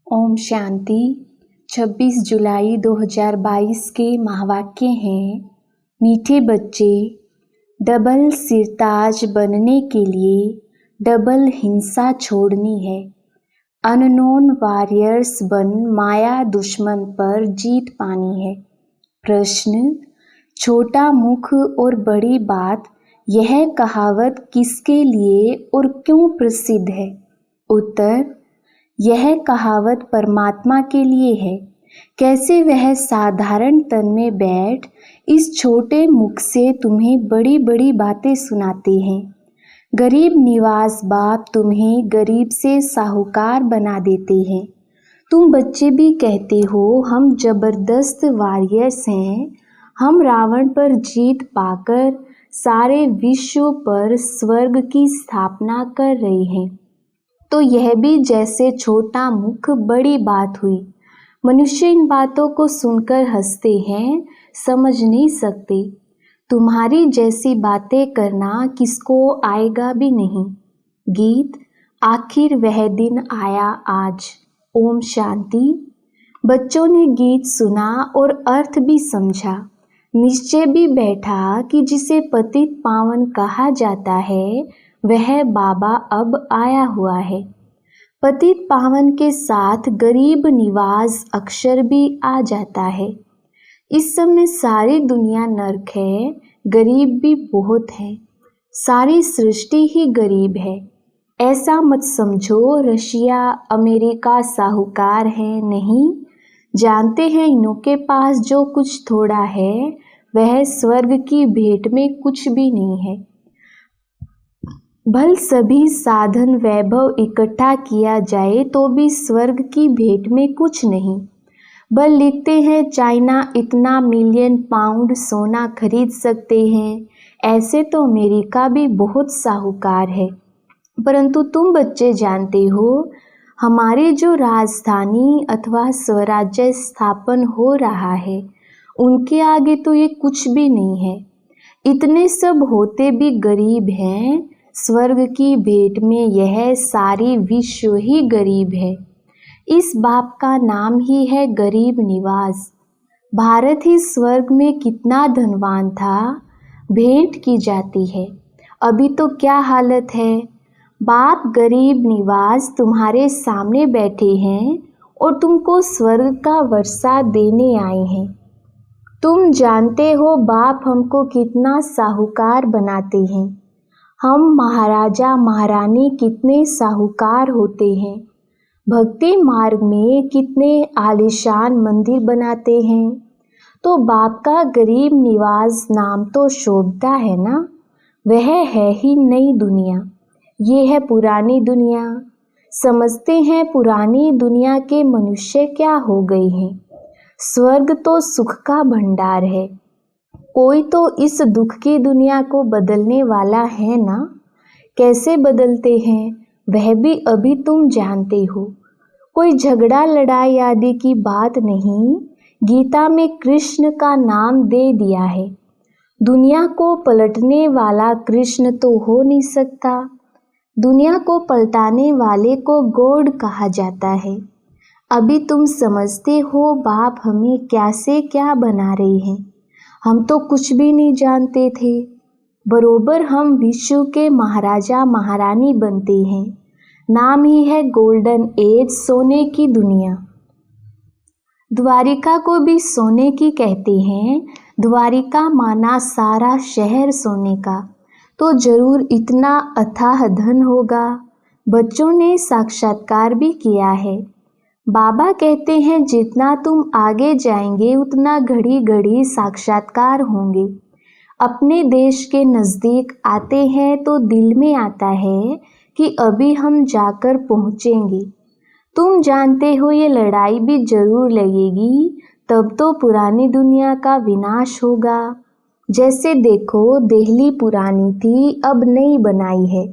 ओम शांति। 26 जुलाई 2022 के महावाक्य हैं, मीठे बच्चे, डबल सिरताज बनने के लिए डबल हिंसा छोड़नी है। अननोन वॉरियर्स बन माया दुश्मन पर जीत पानी है। प्रश्न, छोटा मुख और बड़ी बात, यह कहावत किसके लिए और क्यों प्रसिद्ध है? उत्तर, यह कहावत परमात्मा के लिए है। कैसे वह साधारण तन में बैठ इस छोटे मुख से तुम्हें बड़ी बड़ी बातें सुनाते हैं। गरीब निवास बाप तुम्हें गरीब से साहूकार बना देते हैं। तुम बच्चे भी कहते हो हम जबरदस्त वॉरियर्स हैं, हम रावण पर जीत पाकर सारे विश्व पर स्वर्ग की स्थापना कर रहे हैं। तो यह भी जैसे छोटा मुख बड़ी बात हुई। मनुष्य इन बातों को सुनकर हंसते हैं, समझ नहीं सकते। तुम्हारी जैसी बातें करना किसको आएगा भी नहीं। गीत, आखिर वह दिन आया आज। ओम शांति। बच्चों ने गीत सुना और अर्थ भी समझा। निश्चय भी बैठा कि जिसे पतित पावन कहा जाता है वह बाबा अब आया हुआ है। पतित पावन के साथ गरीब निवाज अक्षर भी आ जाता है। इस समय सारी दुनिया नरक है, गरीब भी बहुत है। सारी सृष्टि ही गरीब है। ऐसा मत समझो रशिया अमेरिका साहूकार है, नहीं। जानते हैं इनों के पास जो कुछ थोड़ा है वह स्वर्ग की भेंट में कुछ भी नहीं है। भल सभी साधन वैभव इकट्ठा किया जाए तो भी स्वर्ग की भेंट में कुछ नहीं। बल लिखते हैं चाइना इतना मिलियन पाउंड सोना खरीद सकते हैं, ऐसे तो अमेरिका भी बहुत साहूकार है। परंतु तुम बच्चे जानते हो हमारी जो राजधानी अथवा स्वराज्य स्थापन हो रहा है उनके आगे तो ये कुछ भी नहीं है। इतने सब होते भी गरीब हैं। स्वर्ग की भेंट में यह सारी विश्व ही गरीब है। इस बाप का नाम ही है गरीब निवास। भारत ही स्वर्ग में कितना धनवान था, भेंट की जाती है। अभी तो क्या हालत है। बाप गरीब निवास तुम्हारे सामने बैठे हैं और तुमको स्वर्ग का वर्षा देने आए हैं। तुम जानते हो बाप हमको कितना साहूकार बनाते हैं। हम महाराजा महारानी कितने साहूकार होते हैं। भक्ति मार्ग में कितने आलीशान मंदिर बनाते हैं। तो बाप का गरीब निवास नाम तो शोभता है ना। वह है ही नई दुनिया, ये है पुरानी दुनिया। समझते हैं पुरानी दुनिया के मनुष्य क्या हो गए हैं। स्वर्ग तो सुख का भंडार है। कोई तो इस दुख की दुनिया को बदलने वाला है ना। कैसे बदलते हैं वह भी अभी तुम जानते हो। कोई झगड़ा लड़ाई आदि की बात नहीं। गीता में कृष्ण का नाम दे दिया है। दुनिया को पलटने वाला कृष्ण तो हो नहीं सकता। दुनिया को पलटाने वाले को गॉड कहा जाता है। अभी तुम समझते हो बाप हमें क्या से क्या बना रहे हैं। हम तो कुछ भी नहीं जानते थे। बरोबर हम विश्व के महाराजा महारानी बनते हैं। नाम ही है गोल्डन एज, सोने की दुनिया। द्वारिका को भी सोने की कहते हैं। द्वारिका माना सारा शहर सोने का। तो जरूर इतना अथाह धन होगा। बच्चों ने साक्षात्कार भी किया है। बाबा कहते हैं जितना तुम आगे जाएंगे उतना घड़ी घड़ी साक्षात्कार होंगे। अपने देश के नज़दीक आते हैं तो दिल में आता है कि अभी हम जाकर पहुँचेंगे। तुम जानते हो ये लड़ाई भी जरूर लगेगी, तब तो पुरानी दुनिया का विनाश होगा। जैसे देखो दिल्ली पुरानी थी, अब नई बनाई है।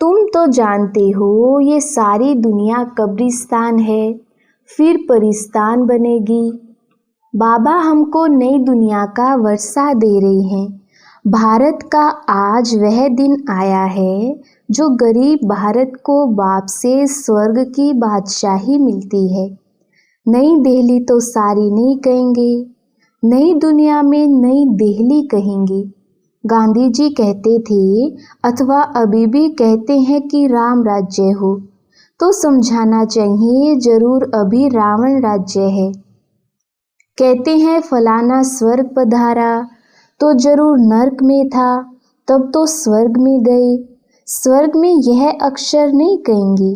तुम तो जानते हो ये सारी दुनिया कब्रिस्तान है, फिर परिस्तान बनेगी। बाबा हमको नई दुनिया का वर्षा दे रहे हैं। भारत का आज वह दिन आया है जो गरीब भारत को बाप से स्वर्ग की बादशाही मिलती है। नई दिल्ली तो सारी नहीं कहेंगे, नई दुनिया में नई दिल्ली कहेंगे। गांधी जी कहते थे अथवा अभी भी कहते हैं कि राम राज्य हो, तो समझाना चाहिए जरूर अभी रावण राज्य है। कहते हैं फलाना स्वर्ग पधारा, तो जरूर नर्क में था, तब तो स्वर्ग में गए। स्वर्ग में यह अक्षर नहीं कहेंगे।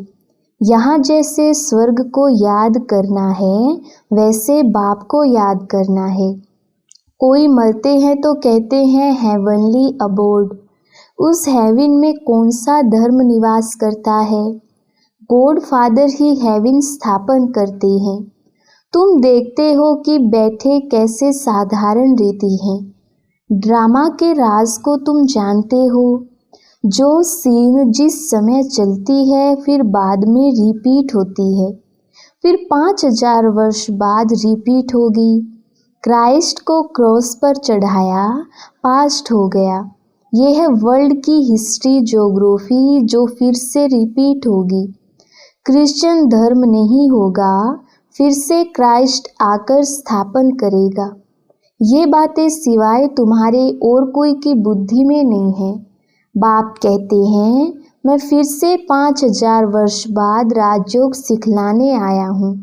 यहाँ जैसे स्वर्ग को याद करना है, वैसे बाप को याद करना है। कोई मरते हैं तो कहते हैं हेवनली अबोर्ड। उस हेवन में कौन सा धर्म निवास करता है? गॉड फादर ही हेवन स्थापन करते हैं। तुम देखते हो कि बैठे कैसे साधारण रीति हैं। ड्रामा के राज को तुम जानते हो। जो सीन जिस समय चलती है फिर बाद में रिपीट होती है, फिर 5000 वर्ष बाद रिपीट होगी। क्राइस्ट को क्रॉस पर चढ़ाया, पास्ट हो गया। यह है वर्ल्ड की हिस्ट्री ज्योग्राफी जो फिर से रिपीट होगी। क्रिश्चियन धर्म नहीं होगा, फिर से क्राइस्ट आकर स्थापन करेगा। ये बातें सिवाय तुम्हारे और कोई की बुद्धि में नहीं है। बाप कहते हैं मैं फिर से 5000 वर्ष बाद राजयोग सिखलाने आया हूँ।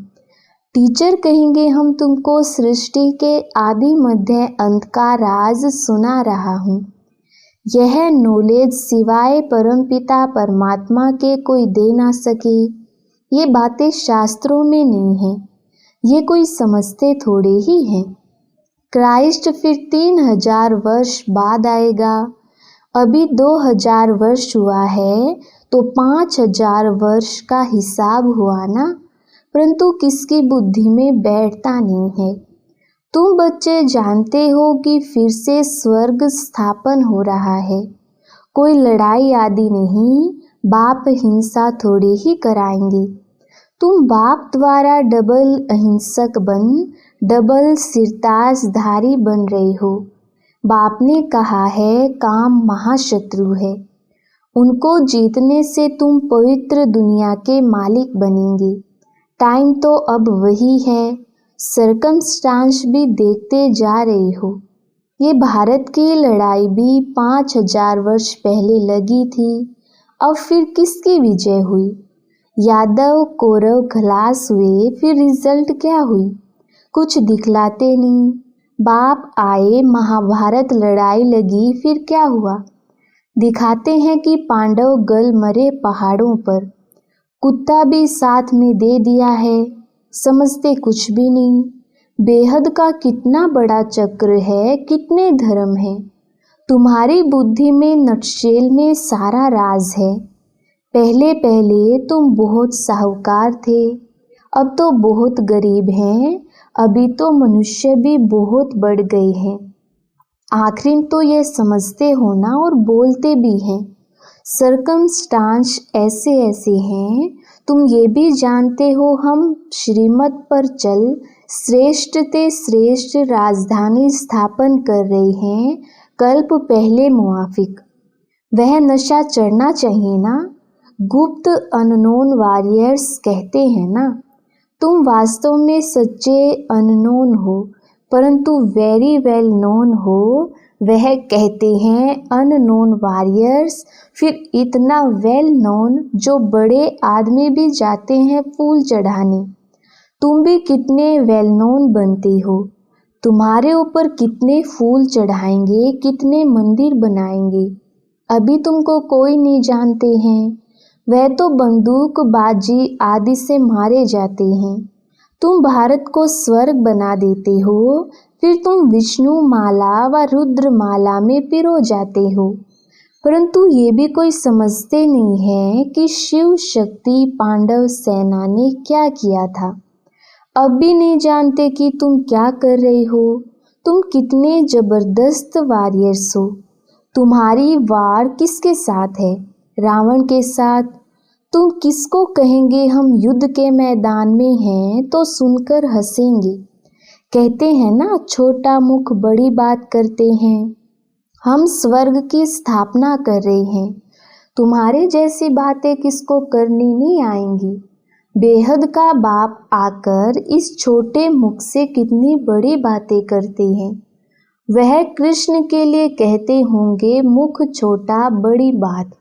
टीचर कहेंगे हम तुमको सृष्टि के आदि मध्य अंत का राज सुना रहा हूँ। यह नॉलेज सिवाय परमपिता परमात्मा के कोई दे ना सके। ये बातें शास्त्रों में नहीं है, ये कोई समझते थोड़े ही हैं। क्राइस्ट फिर 3000 वर्ष बाद आएगा। अभी 2000 वर्ष हुआ है तो 5000 वर्ष का हिसाब हुआ ना, परंतु किसकी बुद्धि में बैठता नहीं है। तुम बच्चे जानते हो कि फिर से स्वर्ग स्थापन हो रहा है। कोई लड़ाई आदि नहीं, बाप हिंसा थोड़े ही कराएंगे। तुम बाप द्वारा डबल अहिंसक बन डबल सिरताजधारी बन रहे हो। बाप ने कहा है काम महाशत्रु है, उनको जीतने से तुम पवित्र दुनिया के मालिक बनेंगे। टाइम तो अब वही है, सर्कमस्टांस भी देखते जा रहे हो। ये भारत की लड़ाई भी 5000 वर्ष पहले लगी थी, अब फिर किसकी विजय हुई? यादव कौरव खलास हुए, फिर रिजल्ट क्या हुई? कुछ दिखलाते नहीं। बाप आए, महाभारत लड़ाई लगी, फिर क्या हुआ? दिखाते हैं कि पांडव गल मरे पहाड़ों पर, कुत्ता भी साथ में दे दिया है। समझते कुछ भी नहीं। बेहद का कितना बड़ा चक्र है, कितने धर्म हैं। तुम्हारी बुद्धि में नटशेल में सारा राज है। पहले पहले तुम बहुत साहूकार थे, अब तो बहुत गरीब हैं। अभी तो मनुष्य भी बहुत बढ़ गए हैं। आखिर तो ये समझते हो ना और बोलते भी हैं। सर्कमस्टांस ऐसे ऐसे हैं, तुम ये भी जानते हो। हम श्रीमत पर चल श्रेष्ठ ते श्रेष्ठ राजधानी स्थापन कर रहे हैं, कल्प पहले मुआफिक। वह नशा चढ़ना चाहिए ना। गुप्त अननोन वॉरियर्स कहते हैं ना, तुम वास्तव में सच्चे अननोन हो, परंतु वेरी वेल नोन हो। वह कहते हैं अननोन वॉरियर्स, फिर इतना वेल नोन जो बड़े आदमी भी जाते हैं फूल चढ़ाने। तुम भी कितने वेल नोन बनते हो। तुम्हारे ऊपर कितने फूल चढ़ाएंगे, कितने मंदिर बनाएंगे। अभी तुमको कोई नहीं जानते हैं। वह तो बंदूकबाजी आदि से मारे जाते हैं। तुम भारत को स्वर्ग बना देते हो, फिर तुम विष्णु माला व रुद्र माला में पिरो जाते हो। परंतु ये भी कोई समझते नहीं है कि शिव शक्ति पांडव सेना ने क्या किया था। अब भी नहीं जानते कि तुम क्या कर रहे हो। तुम कितने जबरदस्त वॉरियर्स हो। तुम्हारी वार किसके साथ है? रावण के साथ। तुम किसको कहेंगे हम युद्ध के मैदान में हैं तो सुनकर हंसेंगे। कहते हैं ना छोटा मुख बड़ी बात करते हैं। हम स्वर्ग की स्थापना कर रहे हैं। तुम्हारे जैसी बातें किसको करनी नहीं आएंगी। बेहद का बाप आकर इस छोटे मुख से कितनी बड़ी बातें करते हैं। वह कृष्ण के लिए कहते होंगे मुख छोटा बड़ी बात,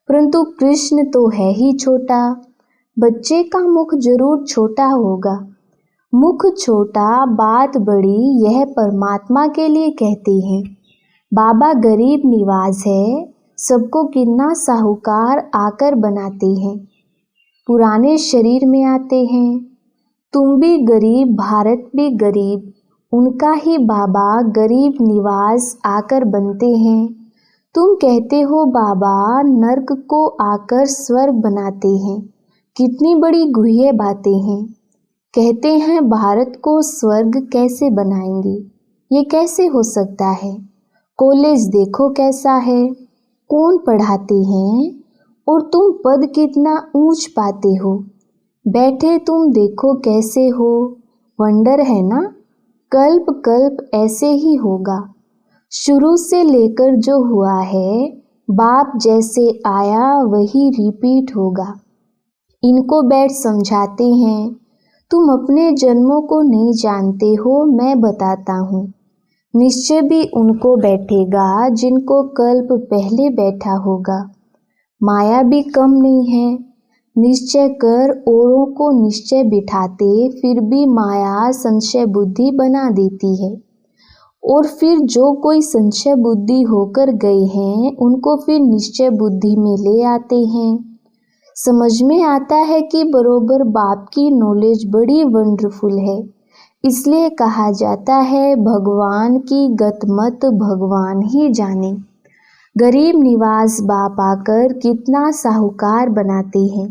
परंतु कृष्ण तो है ही छोटा। बच्चे का मुख जरूर छोटा होगा। मुख छोटा बात बड़ी, यह परमात्मा के लिए कहते हैं। बाबा गरीब निवाज है, सबको कितना साहूकार आकर बनाते हैं। पुराने शरीर में आते हैं। तुम भी गरीब, भारत भी गरीब, उनका ही बाबा गरीब निवास आकर बनते हैं। तुम कहते हो बाबा नर्क को आकर स्वर्ग बनाते हैं। कितनी बड़ी गुह्य बातें हैं। कहते हैं भारत को स्वर्ग कैसे बनाएंगे, ये कैसे हो सकता है। कॉलेज देखो कैसा है, कौन पढ़ाते हैं, और तुम पद कितना ऊंच पाते हो। बैठे तुम देखो कैसे हो, वंडर है ना। कल्प कल्प ऐसे ही होगा। शुरू से लेकर जो हुआ है, बाप जैसे आया वही रिपीट होगा। इनको बैठ समझाते हैं। तुम अपने जन्मों को नहीं जानते हो, मैं बताता हूँ। निश्चय भी उनको बैठेगा जिनको कल्प पहले बैठा होगा। माया भी कम नहीं है। निश्चय कर औरों को निश्चय बिठाते, फिर भी माया संशय बुद्धि बना देती है। और फिर जो कोई संशय बुद्धि होकर गए हैं, उनको फिर निश्चय बुद्धि में ले आते हैं। समझ में आता है कि बरोबर बाप की नॉलेज बड़ी वंडरफुल है। इसलिए कहा जाता है भगवान की गतमत भगवान ही जाने। गरीब निवास बाप आकर कितना साहूकार बनाते हैं।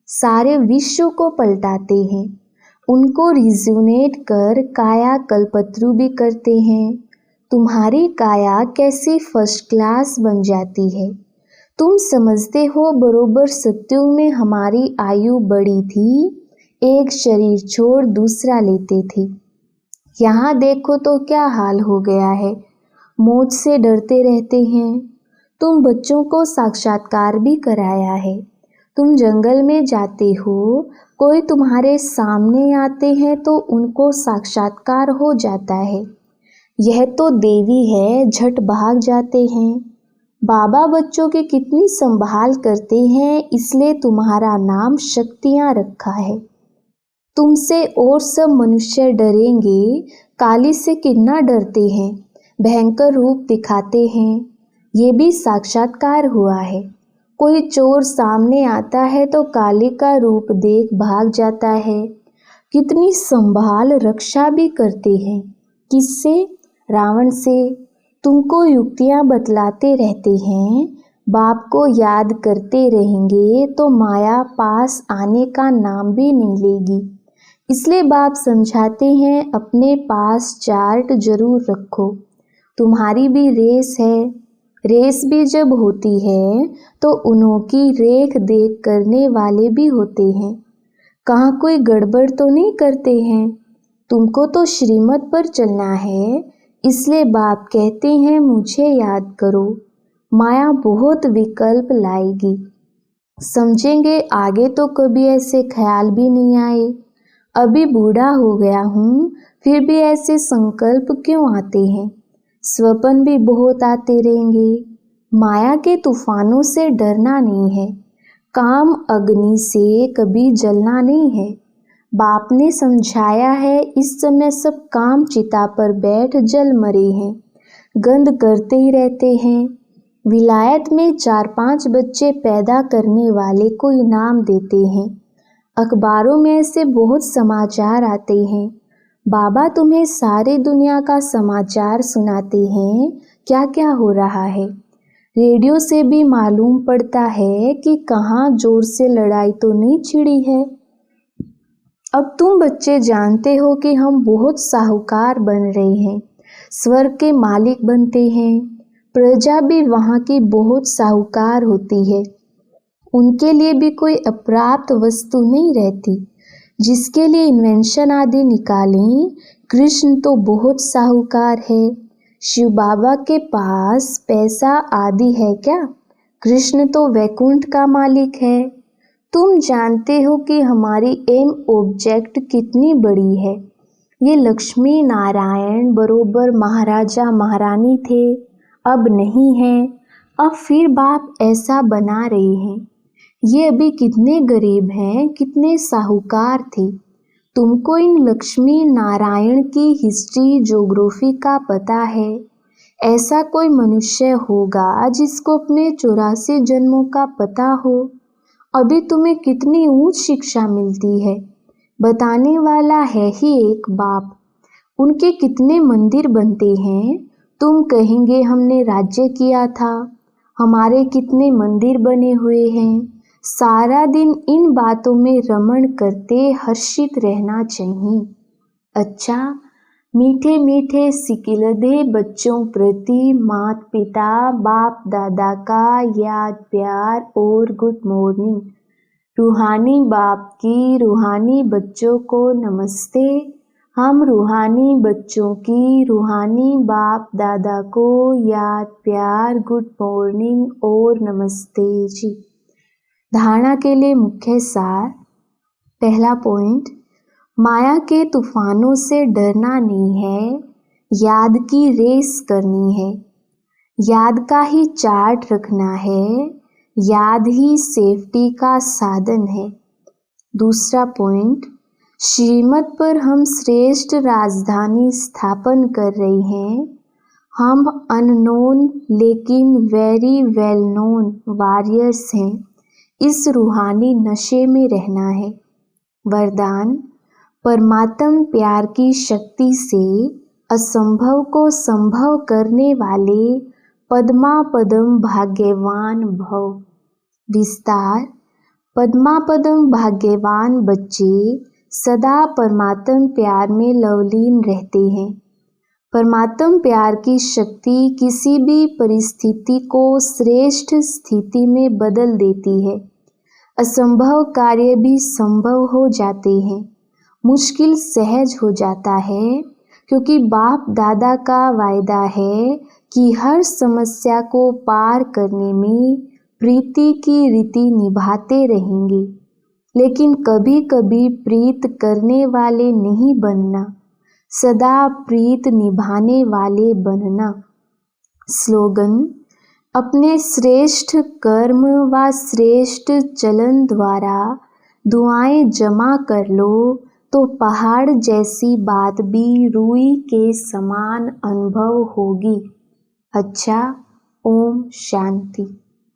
सारे विश्व को पलटाते हैं। उनको रिज्यूनेट कर काया कल्पत्रु भी करते हैं। तुम्हारी काया कैसी फर्स्ट क्लास बन जाती है। तुम समझते हो बरोबर सत्युग में हमारी आयु बड़ी थी, एक शरीर छोड़ दूसरा लेते थे। यहाँ देखो तो क्या हाल हो गया है। मौत से डरते रहते हैं। तुम बच्चों को साक्षात्कार भी कराया है। तुम जंगल में जाते हो, कोई तुम्हारे सामने आते हैं तो उनको साक्षात्कार हो जाता है। यह तो देवी है, झट भाग जाते हैं। बाबा बच्चों की कितनी संभाल करते हैं, इसलिए तुम्हारा नाम शक्तियाँ रखा है। तुमसे और सब मनुष्य डरेंगे। काली से कितना डरते हैं, भयंकर रूप दिखाते हैं। ये भी साक्षात्कार हुआ है। कोई चोर सामने आता है तो काली का रूप देख भाग जाता है। कितनी संभाल रक्षा भी करते हैं। किससे? रावण से। तुमको युक्तियाँ बतलाते रहते हैं। बाप को याद करते रहेंगे तो माया पास आने का नाम भी नहीं लेगी। इसलिए बाप समझाते हैं अपने पास चार्ट जरूर रखो। तुम्हारी भी रेस है। रेस भी जब होती है तो उन्हों की रेख देख करने वाले भी होते हैं। कहाँ कोई गड़बड़ तो नहीं करते हैं। तुमको तो श्रीमत पर चलना है, इसलिए बाप कहते हैं मुझे याद करो। माया बहुत विकल्प लाएगी। समझेंगे आगे तो कभी ऐसे ख्याल भी नहीं आए। अभी बूढ़ा हो गया हूँ, फिर भी ऐसे संकल्प क्यों आते हैं। स्वप्न भी बहुत आते रहेंगे। माया के तूफानों से डरना नहीं है। काम अग्नि से कभी जलना नहीं है। बाप ने समझाया है, इस समय सब काम चिता पर बैठ जल मरे हैं, गंध करते ही रहते हैं। विलायत में 4-5 बच्चे पैदा करने वाले को इनाम देते हैं। अखबारों में ऐसे बहुत समाचार आते हैं। बाबा तुम्हें सारी दुनिया का समाचार सुनाते हैं, क्या क्या हो रहा है। रेडियो से भी मालूम पड़ता है कि कहाँ जोर से लड़ाई तो नहीं छिड़ी है। अब तुम बच्चे जानते हो कि हम बहुत साहूकार बन रहे हैं, स्वर्ग के मालिक बनते हैं। प्रजा भी वहाँ की बहुत साहूकार होती है। उनके लिए भी कोई अप्राप्त वस्तु नहीं रहती, जिसके लिए इन्वेंशन आदि निकालें। कृष्ण तो बहुत साहूकार है। शिव बाबा के पास पैसा आदि है क्या? कृष्ण तो वैकुंठ का मालिक है। तुम जानते हो कि हमारी एम ऑब्जेक्ट कितनी बड़ी है। ये लक्ष्मी नारायण बरोबर महाराजा महारानी थे, अब नहीं हैं। अब फिर बाप ऐसा बना रहे हैं। ये अभी कितने गरीब हैं, कितने साहूकार थे। तुमको इन लक्ष्मी नारायण की हिस्ट्री ज्योग्राफी का पता है। ऐसा कोई मनुष्य होगा जिसको अपने 84 जन्मों का पता हो। अभी तुम्हें कितनी ऊंच शिक्षा मिलती है। बताने वाला है ही एक बाप। उनके कितने मंदिर बनते हैं। तुम कहेंगे हमने राज्य किया था, हमारे कितने मंदिर बने हुए हैं। सारा दिन इन बातों में रमण करते हर्षित रहना चाहिए। अच्छा, मीठे मीठे सिकिलधे बच्चों प्रति माता पिता बाप दादा का याद प्यार और गुड मॉर्निंग। रूहानी बाप की रूहानी बच्चों को नमस्ते। हम रूहानी बच्चों की रूहानी बाप दादा को याद प्यार गुड मॉर्निंग और नमस्ते जी। धारणा के लिए मुख्य सार। पहला पॉइंट, माया के तूफानों से डरना नहीं है, याद की रेस करनी है। याद का ही चार्ट रखना है, याद ही सेफ्टी का साधन है। दूसरा पॉइंट, श्रीमत पर हम श्रेष्ठ राजधानी स्थापन कर रहे हैं। हम अननोन लेकिन वेरी वेल नोन वॉरियर्स हैं। इस रूहानी नशे में रहना है। वरदान, परमात्म प्यार की शक्ति से असंभव को संभव करने वाले पद्मा पदम भाग्यवान भव। विस्तार, पद्मा पदम भाग्यवान बच्चे सदा परमात्म प्यार में लवलीन रहते हैं। परमात्म प्यार की शक्ति किसी भी परिस्थिति को श्रेष्ठ स्थिति में बदल देती है। असंभव कार्य भी संभव हो जाते हैं। मुश्किल सहज हो जाता है, क्योंकि बाप दादा का वायदा है कि हर समस्या को पार करने में प्रीति की रीति निभाते रहेंगे। लेकिन कभी कभी प्रीत करने वाले नहीं बनना, सदा प्रीत निभाने वाले बनना। स्लोगन, अपने श्रेष्ठ कर्म व श्रेष्ठ चलन द्वारा दुआएं जमा कर लो तो पहाड़ जैसी बात भी रूई के समान अनुभव होगी। अच्छा, ओम शांति।